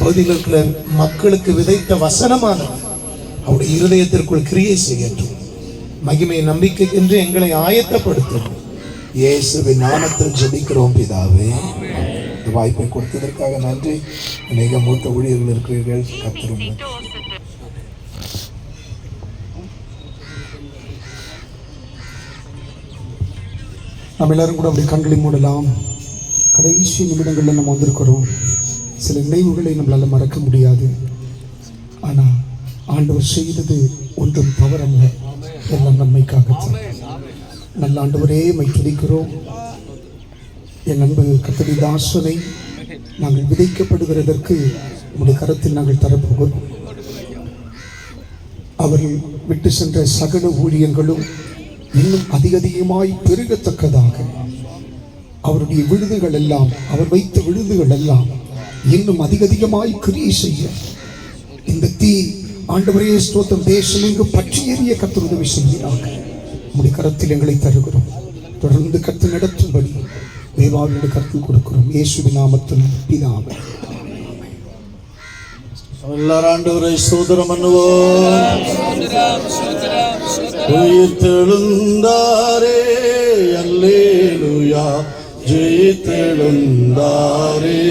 பகுதியில் இருக்கிற மக்களுக்கு விதைத்த வசனமானது அவருடைய இருதயத்திற்குள் கிரியை செய்யட்டும். மகிமை நம்பிக்கைக்கென்று எங்களை ஆயத்தப்படுத்தும். இயேசுவின் நாமத்தில் ஜெபிக்கிறோம் பிதாவே. இந்த வாய்ப்பை கொடுத்ததற்காக நன்றி. அநேக மூத்த ஊழியர்கள் இருக்கிறீர்கள். கர்த்தர் நம்ம எல்லாரும் கூட அப்படி கண்களை மூடலாம். கடைசி நிமிடங்களில் நம்ம வந்திருக்கிறோம். சில நினைவுகளை நம்மளால் மறக்க முடியாது. ஆனால் ஆண்டவர் செய்தது ஒன்றும் தவறல்ல, எல்லாம் நன்மைக்காகத்தான். நல்ல ஆண்டவரே மை துதிக்கிறோம். என் அன்பு கர்த்தருடைய தாசனை நாங்கள் விதைக்கப்படுகிறதற்கு உங்களுடைய கரத்தில் நாங்கள் தரப்போகிறோம். அவர்கள் விட்டு சென்ற சகல ஊழியங்களும் இன்னும் அதிகமாய் பெருகத்தக்கதாக அவருடைய விழுதுகள் எல்லாம், அவர் வைத்த விழுதுகள் எல்லாம் இன்னும் அதிகமாய் கிரியை செய்ய இந்த தீ ஆண்டவரே ஸ்தோத்திரம் தேசம் எங்கு பற்றி எறிய கர்த்தர் உதவி செய்கிறார்கள். நம்முடைய கரத்தில் எங்களை தருகிறோம். தொடர்ந்து கர்த்தர் நடத்தும்படி தேவாவினுடைய கருத்தில் கொடுக்கிறோம். இயேசுவின் நாமத்தில் பிதாவே. எல்லாரும் ஆண்டவரை ஸ்தோத்திரம் பண்ணுவோம். உயிர்த்தெழுந்தாரே, அல்லேலூயா, ஜெயித்தெழுந்தாரே.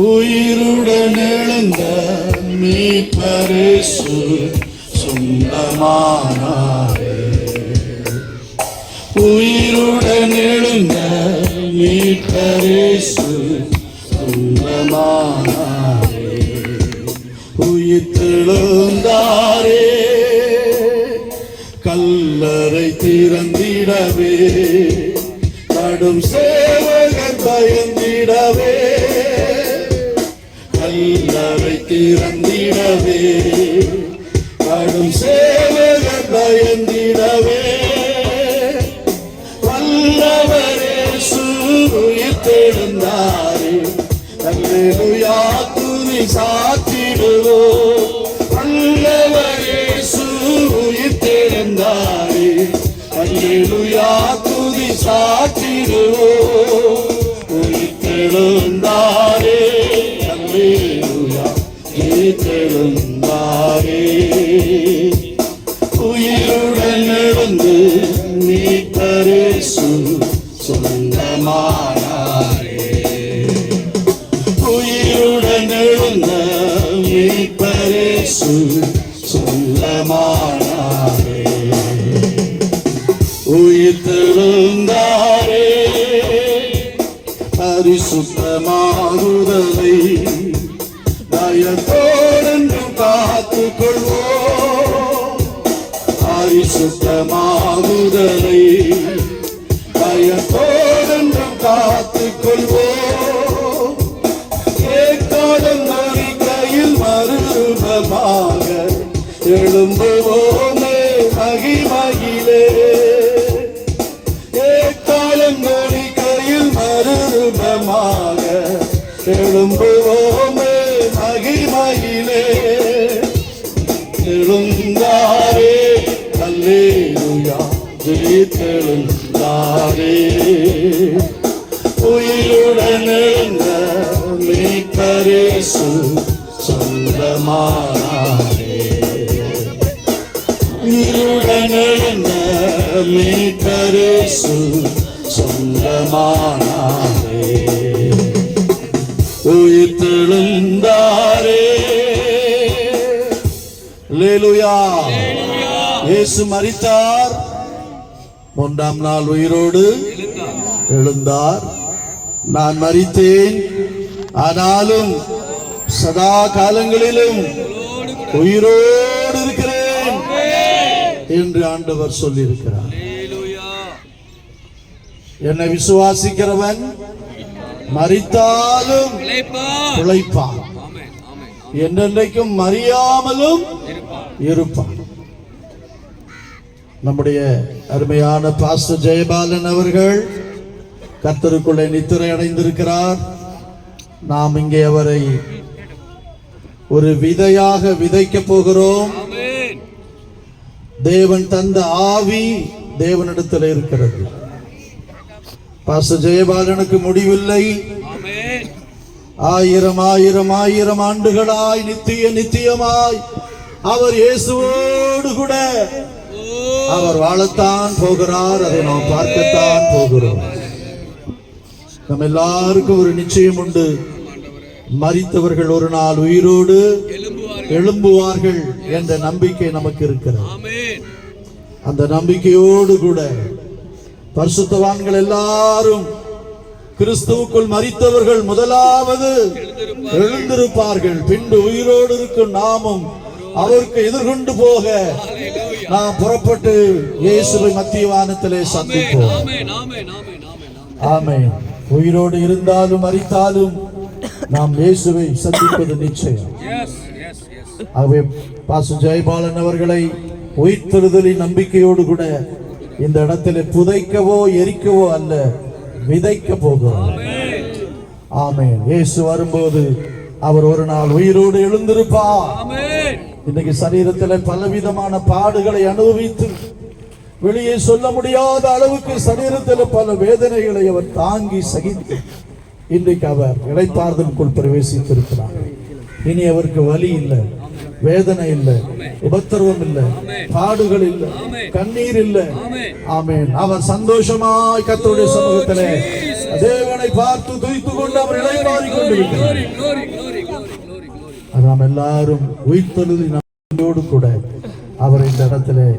உயிருடன் எழுந்த மீட்பர் இயேசு சொந்தமானாரே. உயிருடன் எழுந்த மீட்பர் இயேசு சொந்தமானாரே. உயிர்த்தெழுந்தாரே, கல்லறை திறந்திடவே, கடும் சேவகர் பயந்திடவே. கல்லறை திறந்திடவே, கடும் சேவகர் பயந்திடவே. வல்லவரே உயிர்த்தெழுந்தாரே, அல்லேலூயா துதி சாத்திடுவோம். வல்லவரே உயிர்த்தெழுந்தாரே, அல்லேலூயா துதி சாத்திடுவோம். உயிர்த்தெழுந்தாரே, அல்லேலூயா உயிர்த்தெழுந்தாரே. உயிருடன் எழுந்து மீட்பர் இயேசு சொந்தமானாரே. உயிருடன் எழுந்த மீட்பர் இயேசு சொந்தமானாரே. உயிர்த்தெழுந்தாரே, பரிசுத்தமாகுதலை தயத்தோடென்றும் காத்துக் கொள்வோம். பரிசுத்தமாகுதலை தயத்தோடென்றும் காத்துக் கொள்வோம். ஏக்காலம் நரிக்கையில் மறுரூபமாக எழும்புவோமே மகிமையிலே. ஏக்காலம் நரிக்கையில் மறுரூபமாக எழும்புவோமே மகிமையிலே. எழுந்தாரே, அல்லேலூயா, ஜெயித்தெழுந்தாரே. உயிருடன் எழுந்த மீட்பர் இயேசு சொந்தமானாரே. உயிருடன் எழுந்த மீட்பர் இயேசு சொந்தமானாரே. உயிர்த்தெழுந்தாரே, அல்லேலூயா. இயேசு மரித்தார், மூன்றாம் நாள் உயிரோடு எழுந்தார். நான் மரித்தேன், ஆனாலும் சதா காலங்களிலும் உயிரோடு இருக்கிறேன் என்று ஆண்டவர் சொல்லியிருக்கிறார். என்னை விசுவாசிக்கிறவன் மரித்தாலும் பிழைப்பான், என்றென்றைக்கும் மறியாமலும் இருப்பான். நம்முடைய அருமையான பாஸ்டர் ஜெயபாலன் அவர்கள் கர்த்தருக்குள்ளே நித்திரை அடைந்திருக்கிறார். நாம் இங்கே அவரை ஒரு விதையாக விதைக்க போகிறோம். தேவன் தந்த ஆவி தேவனிடத்தில் இருக்கிறது. பாஸ்டர் ஜெயபாலனுக்கு முடிவில்லை, ஆயிரம் ஆயிரம் ஆயிரம் ஆண்டுகளாய் நித்தியமாய் அவர் இயேசுவோடு கூட அவர் வாழத்தான் போகிறார். அதை நாம் பார்க்கத்தான் போகிறோம். நம்ம எல்லாருக்கும் ஒரு நிச்சயம் உண்டு. மரித்தவர்கள் ஒரு நாள் உயிரோடு எழும்புவார்கள் என்ற நம்பிக்கை நமக்கு இருக்கிறது. அந்த நம்பிக்கையோடு கூட பரிசுத்தவான்கள் எல்லாரும் கிறிஸ்துவுக்குள் மரித்தவர்கள் முதலாவது எழுந்திருப்பார்கள். பின்பு உயிரோடு இருக்கும் நாமும் அவருக்கு எதிர்கொண்டு போக நாம் புறப்பட்டு இயேசுவை மத்திய வானத்திலே சந்திப்போம். ஆமென். உயிரோடு இருந்தாலும் மரித்தாலும் நாம் இயேசுவை சந்திப்பது நிச்சயம். ஆகவே பாஸ்டர் ஜெயபாலன் அவர்களை உயிர்த்தெழுதலின் நம்பிக்கையோடு கூட இந்த இடத்திலே புதைக்கவோ எரிக்கவோ அல்ல, விதைக்க போகிறோம். ஆமென். இயேசு வரும்போது அவர் ஒரு நாள் உயிரோடு எழுந்திருப்பார். இன்னைக்கு சரீரத்தில் பலவிதமான பாடுகளை அனுபவித்து வெளியே சொல்ல முடியாத அளவுக்கு சரீரத்தில் பல வேதனைகளை அவர் தாங்கி சகித்து இன்றைக்கு அவர் இளைப்பாறுதலுக்குள் பிரவேசித்திருக்கிறார். இனி அவருக்கு வலி இல்லை, வேதனை இல்லை, உபத்திரவம் இல்லை, பாடுகள் இல்லை, கண்ணீர் இல்லை. ஆமென். அவர் சந்தோஷமாய் கர்த்தருடைய சமூகத்திலே தேவனை பார்த்து துதித்துக் கொண்டு அவர் இளைப்பாறிக் கொண்டிருக்கிறார். நாம் எல்லாரும் உயிர்த்தெழுதலின் நம்பிக்கையோடு கூட அவர் இந்த இடத்திலே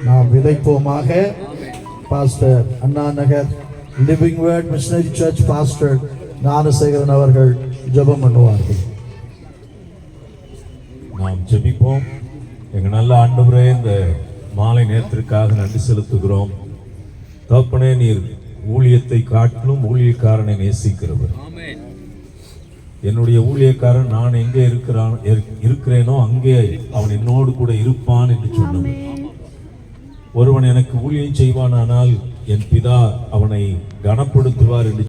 நாம் விதைப்போமாக. Pastor Anna Nagar living word missionary church pastor Gnanasekaran அவர்கள் ஜெபம் பண்ணுவார்கள். நாம் ஜெபிப்போம். எங்க நல்ல ஆண்டவரே, இந்த மாலை நேரத்திற்காக நன்றி செலுத்துகிறோம். தகப்பனே, நீர் ஊழியத்தை காட்டிலும் ஊழியக்காரனை நேசிக்கிறவர். என்னுடைய ஊழியக்காரன் நான் எங்கே இருக்கிறேனோ அங்கே அவன் என்னோடு கூட இருப்பான் என்று சொன்னவர். ஒருவன் எனக்கு ஊழியம் செய்வானானால் என் பிதா அவனை கனப்படுத்துவார் என்று